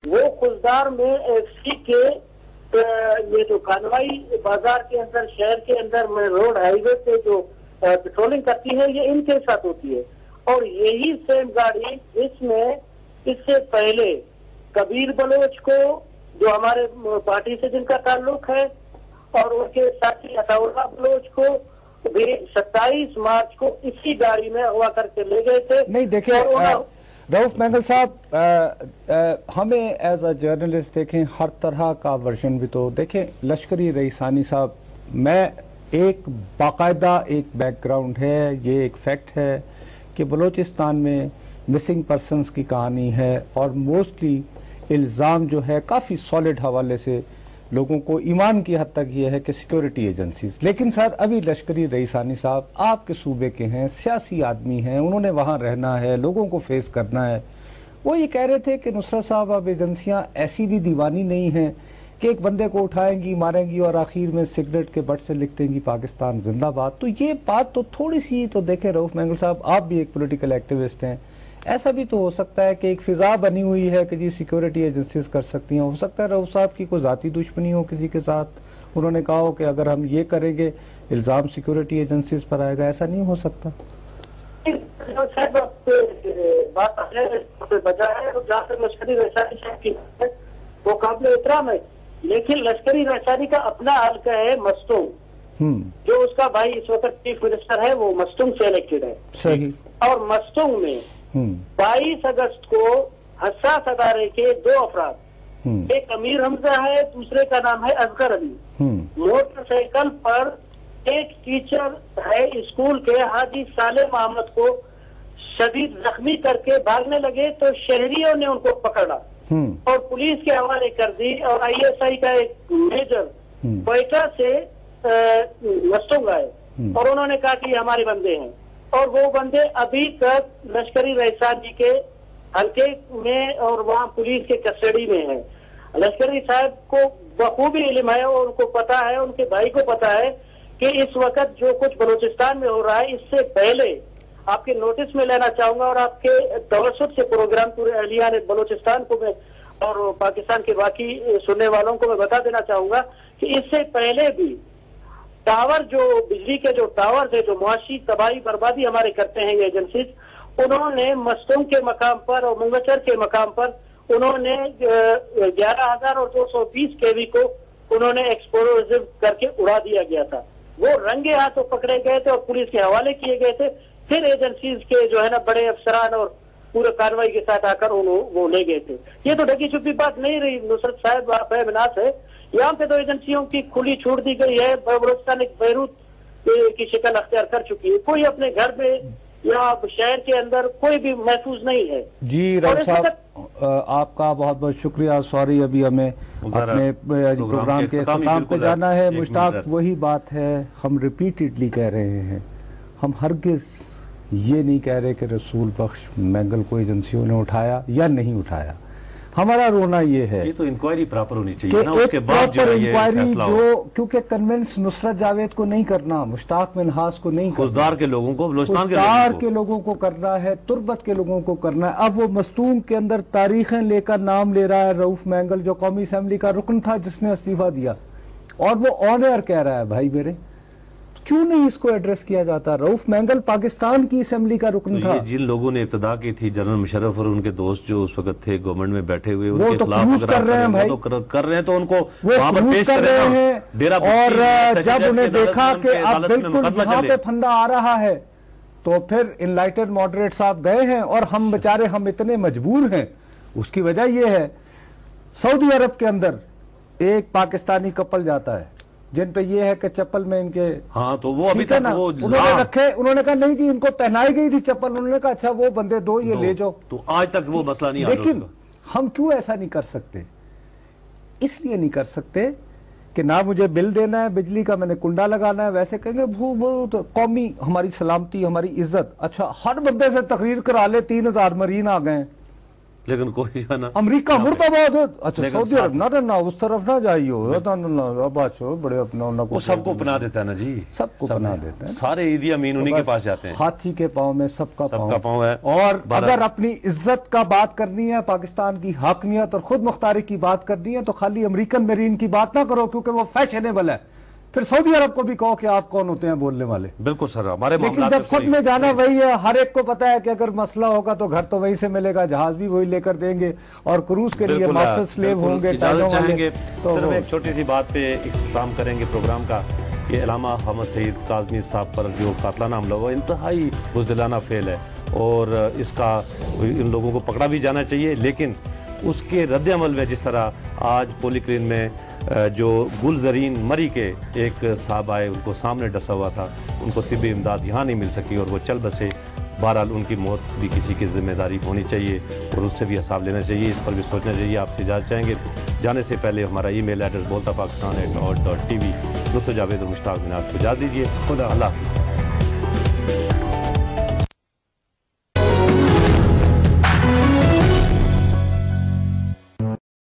वो खुजदार में एफसी के ये जो कानवाई बाजार के अंदर, शहर के अंदर में रोड हाईवे पे जो पेट्रोलिंग करती है, ये इनके साथ होती है। और यही सेम गाड़ी जिसमें इससे पहले कबीर बलोच को, जो हमारे पार्टी से जिनका ताल्लुक है, और उनके साथी अताउल्लाह बलोच को भी 27 मार्च को इसी गाड़ी में अगवा करके ले गए थे। नहीं देखिए रऊफ मैंगल साहब, हमें एज अ जर्नलिस्ट देखें हर तरह का वर्जन भी तो देखें। लश्करी रईसानी साहब, मैं एक बाकायदा एक बैकग्राउंड है, ये एक फैक्ट है कि बलूचिस्तान में मिसिंग पर्सनस की कहानी है और मोस्टली इल्ज़ाम जो है काफ़ी सॉलिड हवाले से लोगों को ईमान की हद तक ये है कि सिक्योरिटी एजेंसीज। लेकिन सर अभी लश्करी रईसानी साहब आपके सूबे के हैं, सियासी आदमी हैं, उन्होंने वहाँ रहना है, लोगों को फेस करना है। वो ये कह रहे थे कि नुसरत साहब अब एजेंसियाँ ऐसी भी दीवानी नहीं हैं कि एक बंदे को उठाएंगी, मारेंगी और आखिर में सिगरेट के बट से लिख देंगी पाकिस्तान जिंदाबाद। तो ये बात तो थोड़ी सी तो देखें रऊफ मैंगल साहब, आप भी एक पॉलिटिकल एक्टिविस्ट हैं, ऐसा भी तो हो सकता है कि एक फिजा बनी हुई है कि जी सिक्योरिटी एजेंसीज कर सकती हैं। हो सकता है रऊफ साहब की कोई जाती दुश्मनी हो किसी के साथ, उन्होंने कहा हो कि अगर हम ये करेंगे इल्जाम सिक्योरिटी एजेंसीज पर आएगा, ऐसा नहीं हो सकता? बात बचा है जहाँ तक लश्करी रईसानी साहब की वो काबिल एहतराम है, लेकिन लश्करी रईसानी का अपना हल्का है मस्तूम, जो उसका भाई इस वक्त चीफ मिनिस्टर है, वो मस्तूम से इलेक्टेड है। सही। और मस्तूम में 22 अगस्त को हसास अदारे के 2 अफराद, एक अमीर हमजा है, दूसरे का नाम है असगर अली, मोटरसाइकिल पर एक टीचर है स्कूल के हाजी सालेम अहमद को शदीद जख्मी करके भागने लगे तो शहरियों ने उनको पकड़ा और पुलिस के हवाले कर दी। और ISI का एक मेजर क्वेटा से मस्तूम आए और उन्होंने कहा कि ये हमारे बंदे हैं, और वो बंदे अभी तक लश्करी रईसानी के हल्के में और वहाँ पुलिस के कस्टडी में है। लश्करी साहब को बखूबी इल्म है और उनको पता है, उनके भाई को पता है कि इस वक्त जो कुछ बलूचिस्तान में हो रहा है, इससे पहले आपके नोटिस में लेना चाहूंगा और आपके तवज्जुह से प्रोग्राम पूरे अहलियान बलूचिस्तान को मैं और पाकिस्तान के बाकी सुनने वालों को मैं बता देना चाहूंगा कि इससे पहले भी टावर, जो बिजली के जो टावर है, जो मुआशी तबाही बर्बादी हमारे करते हैं ये एजेंसीज, उन्होंने मस्तूम के मकाम पर और मुंगचर के मकाम पर उन्होंने 11,000 और 220 केवी को उन्होंने एक्सप्लोजिव करके उड़ा दिया गया था। वो रंगे हाथों पकड़े गए थे और पुलिस के हवाले किए गए थे। फिर एजेंसीज के जो है ना बड़े अफसरान और पूरे कार्रवाई के साथ आकर वो ले गए थे। ये तो ढकी छुपी बात नहीं रही नुसरत साहब, आप है मिनास है, यहाँ पे तो एजेंसियों की खुली छूट दी गई है। बलूचिस्तान एक बैरूत की शक्ल अख्तियार कर चुकी है, कोई अपने घर में या शहर के अंदर कोई भी महफूज नहीं है। जी रऊफ साहब, आपका बहुत बहुत शुक्रिया। सॉरी अभी हमें अपने प्रोग्राम के इख्तिताम पे जाना है। मुश्ताक, वही बात है, हम रिपीटेडली कह रहे हैं, हम हरगिज ये नहीं कह रहे कि रसूल बख्श मैंगल को एजेंसियों ने उठाया या नहीं उठाया। हमारा रोना ये है, ये तो इंक्वायरी प्रॉपर होनी चाहिए ना, उसके बाद जो है ये फैसला हो। क्योंकि कन्विंस नुसरत जावेद को नहीं करना, मुश्ताक मिनहास को नहीं करना, खुददार के लोगों को, बलूचिस्तान के लोगों को करना है, तुर्बत के लोगों को करना है। अब वो मस्तूम के अंदर तारीखें लेकर नाम ले रहा है रऊफ मैंगल, जो कौमी असेंबली का रुकन था जिसने इस्तीफा दिया, और वो ऑन एयर कह रहा है भाई मेरे, क्यों नहीं इसको एड्रेस किया जाता? रऊफ मैंगल पाकिस्तान की असेंबली का रुकन था। जिन लोगों ने इब्तदा की थी, जनरल मुशर्रफ और उनके दोस्त जो उस वक्त थे गवर्नमेंट में बैठे हुए, उनके खिलाफ कर रहे हैं भाई, कर रहे हैं तो उनको वहां पर पेश कर रहे हैं। और जब उन्हें देखा कि अब बिल्कुल यहाँ पे फंदा आ रहा है तो फिर इनलाइटेड मॉडरेट साहब गए हैं, और हम बेचारे हम इतने मजबूर हैं। उसकी वजह यह है, सऊदी अरब के अंदर एक पाकिस्तानी कपल जाता है जिन पे ये है कि चप्पल में इनके, हाँ तो वो अभी तक वो उन्होंने रखे, उन्होंने कहा नहीं जी इनको पहनाई गई थी चप्पल, उन्होंने कहा अच्छा वो बंदे दो, ये ले जाओ, तो आज तक वो मसला नहीं। लेकिन हम क्यों ऐसा नहीं कर सकते? इसलिए नहीं कर सकते कि ना मुझे बिल देना है बिजली का, मैंने कुंडा लगाना है, वैसे कहेंगे भू तो कौमी हमारी सलामती, हमारी इज्जत। अच्छा हर बंदे से तकरीर करा ले, 3,000 मरीन आ गए, لیکن کوئی جو ہے نا امریکہ مرتباد ہے. اچھا سعودی عرب نہ اس طرف نہ جائیو بڑے اپنا وہ سب کو پناہ دیتا ہے نا جی, سب کو پناہ دیتا ہے. سارے ایدی امین انہی کے پاس جاتے ہیں. ہاتھی کے پاؤں میں سب کا پاؤں ہے. اور اگر اپنی عزت کا بات کرنی ہے, پاکستان کی حاکمیت اور خود مختاری کی بات کرنی ہے, تو خالی امریکن میرین کی بات نہ کرو کیونکہ وہ فیشنیبل ہے. پھر سعودی عرب کو بھی کہو کہ آپ کون ہوتے ہیں بولنے والے. بالکل سر, ہمارے لیکن جب سب میں جانا وہی ہے, ہر ایک کو پتا ہے کہ اگر مسئلہ ہوگا تو گھر تو وہی سے ملے گا, جہاز بھی وہی لے کر دیں گے, اور کروز کے لیے ماسٹر سلیو ہوں گے. اجازت چاہیں گے صرف ایک چھوٹی سی بات پہ اختتام کریں گے پروگرام کا. یہ علامہ حامد سعید کاظمی صاحب پر جو قاتلانہ حملہ ہوا انتہائی بزدلانہ فعل ہے, اور اس کا ان لوگوں کو پکڑا بھی جانا چاہیے. لیکن اس کے رد عمل میں جس طرح آج پولی کلین میں جو گلزرین مری کے ایک صاحب آئے, ان کو سامنے ڈسا ہوا تھا, ان کو طبی امداد یہاں نہیں مل سکی اور وہ چل بسے. بہرحال ان کی موت بھی کسی کی ذمہ داری ہونی چاہیے اور اس سے بھی حساب لینا چاہیے, اس پر بھی سوچنا چاہیے. آپ سے اجازت چاہیں گے جانے سے پہلے ہمارا ای میل ایڈریس boltapakistan@out.tv. دوستو جاوید اور مشتاق مناز کو اجازت دیجیے. خدا اللہ حافظ.